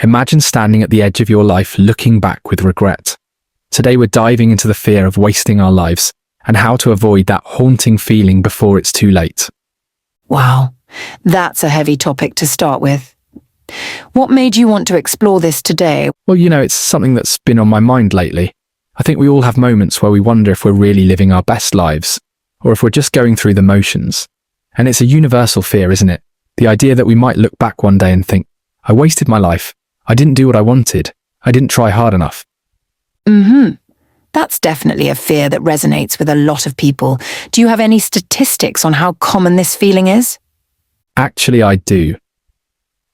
Imagine standing at the edge of your life looking back with regret. Today we're diving into the fear of wasting our lives and how to avoid that haunting feeling before it's too late. Wow, that's a heavy topic to start with. What made you want to explore this today? Well, it's something that's been on my mind lately. I think we all have moments where we wonder if we're really living our best lives, or if we're just going through the motions. And it's a universal fear, isn't it? The idea that we might look back one day and think, I wasted my life. I didn't do what I wanted. I didn't try hard enough. That's definitely a fear that resonates with a lot of people. Do you have any statistics on how common this feeling is? Actually, I do.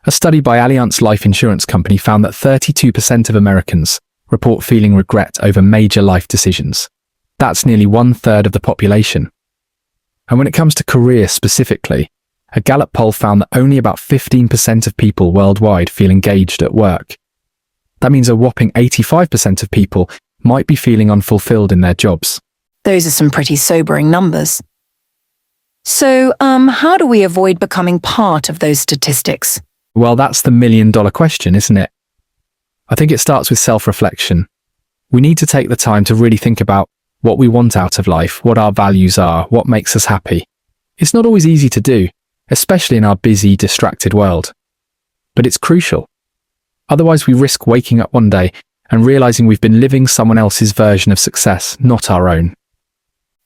A study by Allianz Life Insurance Company found that 32% of Americans report feeling regret over major life decisions. That's nearly 1/3 of the population. And when it comes to career specifically, a Gallup poll found that only about 15% of people worldwide feel engaged at work. That means a whopping 85% of people might be feeling unfulfilled in their jobs. Those are some pretty sobering numbers. So, how do we avoid becoming part of those statistics? Well, that's the million-dollar question, isn't it? I think it starts with self-reflection. We need to take the time to really think about what we want out of life, what our values are, what makes us happy. It's not always easy to do, especially in our busy, distracted world. But it's crucial. Otherwise, we risk waking up one day and realizing we've been living someone else's version of success, not our own.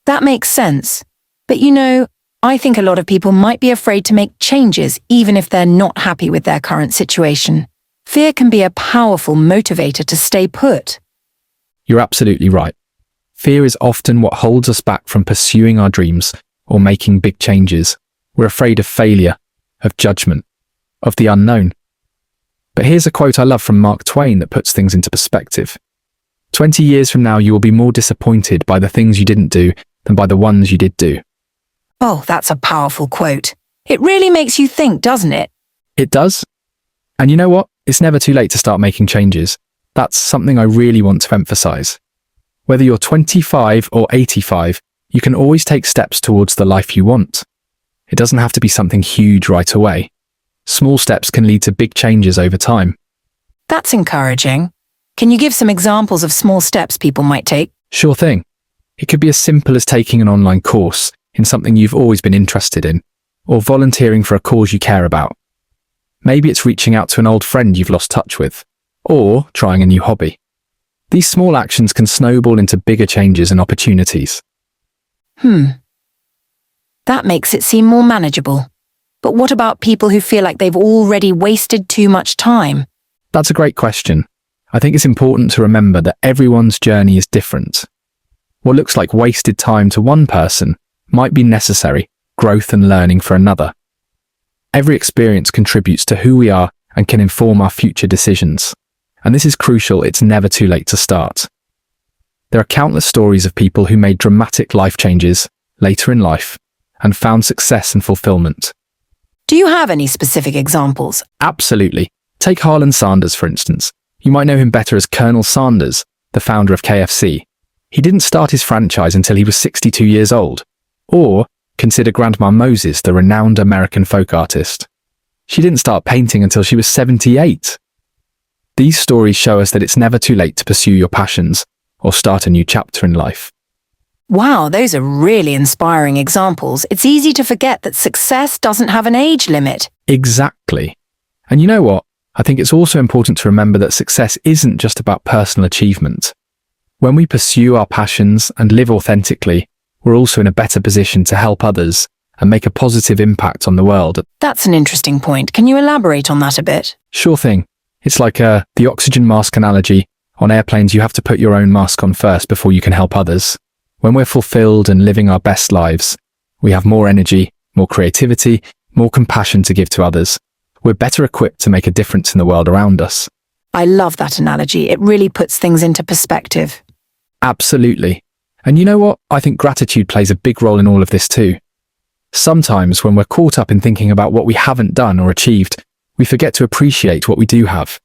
That makes sense. But I think a lot of people might be afraid to make changes even if they're not happy with their current situation. Fear can be a powerful motivator to stay put. You're absolutely right. Fear is often what holds us back from pursuing our dreams or making big changes. We're afraid of failure, of judgment, of the unknown. But here's a quote I love from Mark Twain that puts things into perspective. 20 years from now, you will be more disappointed by the things you didn't do than by the ones you did do. Oh, that's a powerful quote. It really makes you think, doesn't it? It does. And you know what? It's never too late to start making changes. That's something I really want to emphasize. Whether you're 25 or 85, you can always take steps towards the life you want. It doesn't have to be something huge right away. Small steps can lead to big changes over time. That's encouraging. Can you give some examples of small steps people might take? Sure thing. It could be as simple as taking an online course in something you've always been interested in, or volunteering for a cause you care about. Maybe it's reaching out to an old friend you've lost touch with, or trying a new hobby. These small actions can snowball into bigger changes and opportunities. That makes it seem more manageable. But what about people who feel like they've already wasted too much time? That's a great question. I think it's important to remember that everyone's journey is different. What looks like wasted time to one person might be necessary growth and learning for another. Every experience contributes to who we are and can inform our future decisions. And this is crucial, it's never too late to start. There are countless stories of people who made dramatic life changes later in life and found success and fulfillment. Do you have any specific examples? Absolutely. Take Harlan Sanders, for instance. You might know him better as Colonel Sanders, the founder of KFC. He didn't start his franchise until he was 62 years old. Or consider Grandma Moses, the renowned American folk artist. She didn't start painting until she was 78. These stories show us that it's never too late to pursue your passions or start a new chapter in life. Wow, those are really inspiring examples. It's easy to forget that success doesn't have an age limit. Exactly. And you know what? I think it's also important to remember that success isn't just about personal achievement. When we pursue our passions and live authentically, we're also in a better position to help others and make a positive impact on the world. That's an interesting point. Can you elaborate on that a bit? Sure thing. It's like the oxygen mask analogy. On airplanes, you have to put your own mask on first before you can help others. When we're fulfilled and living our best lives, we have more energy, more creativity, more compassion to give to others. We're better equipped to make a difference in the world around us. I love that analogy. It really puts things into perspective. Absolutely. And you know what? I think gratitude plays a big role in all of this too. Sometimes when we're caught up in thinking about what we haven't done or achieved, we forget to appreciate what we do have.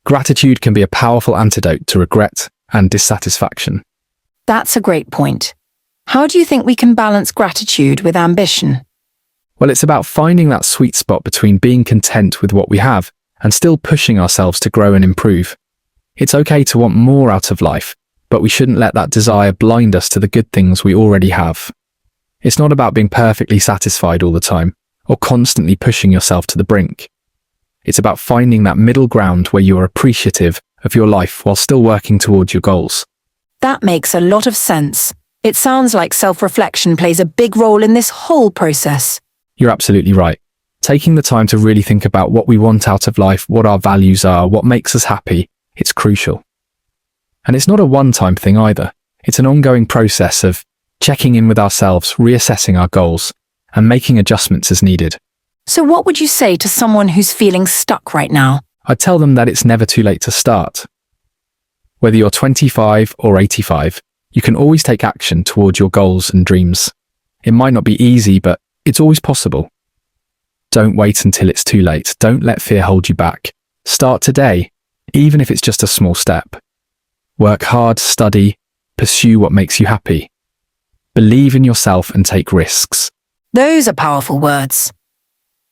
Gratitude can be a powerful antidote to regret and dissatisfaction. That's a great point. How do you think we can balance gratitude with ambition? Well, it's about finding that sweet spot between being content with what we have and still pushing ourselves to grow and improve. It's okay to want more out of life, but we shouldn't let that desire blind us to the good things we already have. It's not about being perfectly satisfied all the time, or constantly pushing yourself to the brink. It's about finding that middle ground where you are appreciative of your life while still working towards your goals. That makes a lot of sense. It sounds like self-reflection plays a big role in this whole process. You're absolutely right. Taking the time to really think about what we want out of life, what our values are, what makes us happy, it's crucial. And it's not a one-time thing either. It's an ongoing process of checking in with ourselves, reassessing our goals, and making adjustments as needed. So what would you say to someone who's feeling stuck right now? I'd tell them that it's never too late to start. Whether you're 25 or 85, you can always take action towards your goals and dreams. It might not be easy, but it's always possible. Don't wait until it's too late. Don't let fear hold you back. Start today, even if it's just a small step. Work hard, study, pursue what makes you happy. Believe in yourself and take risks. Those are powerful words.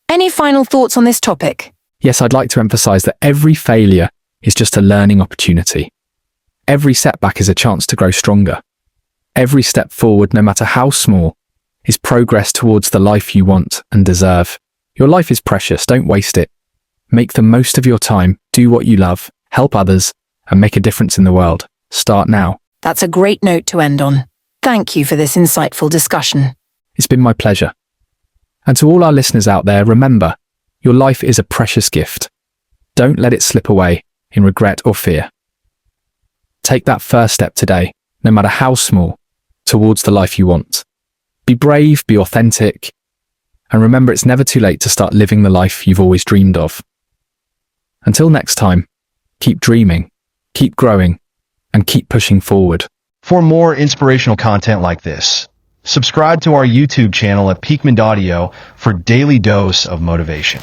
Any final thoughts on this topic? Yes, I'd like to emphasize that every failure is just a learning opportunity. Every setback is a chance to grow stronger. Every step forward, no matter how small, is progress towards the life you want and deserve. Your life is precious, don't waste it. Make the most of your time, do what you love, help others, and make a difference in the world. Start now. That's a great note to end on. Thank you for this insightful discussion. It's been my pleasure. And to all our listeners out there, remember, your life is a precious gift. Don't let it slip away in regret or fear. Take that first step today, no matter how small, towards the life you want. Be brave, be authentic, and remember it's never too late to start living the life you've always dreamed of. Until next time, keep dreaming, keep growing, and keep pushing forward. For more inspirational content like this, subscribe to our YouTube channel at Peakman Audio for daily dose of motivation.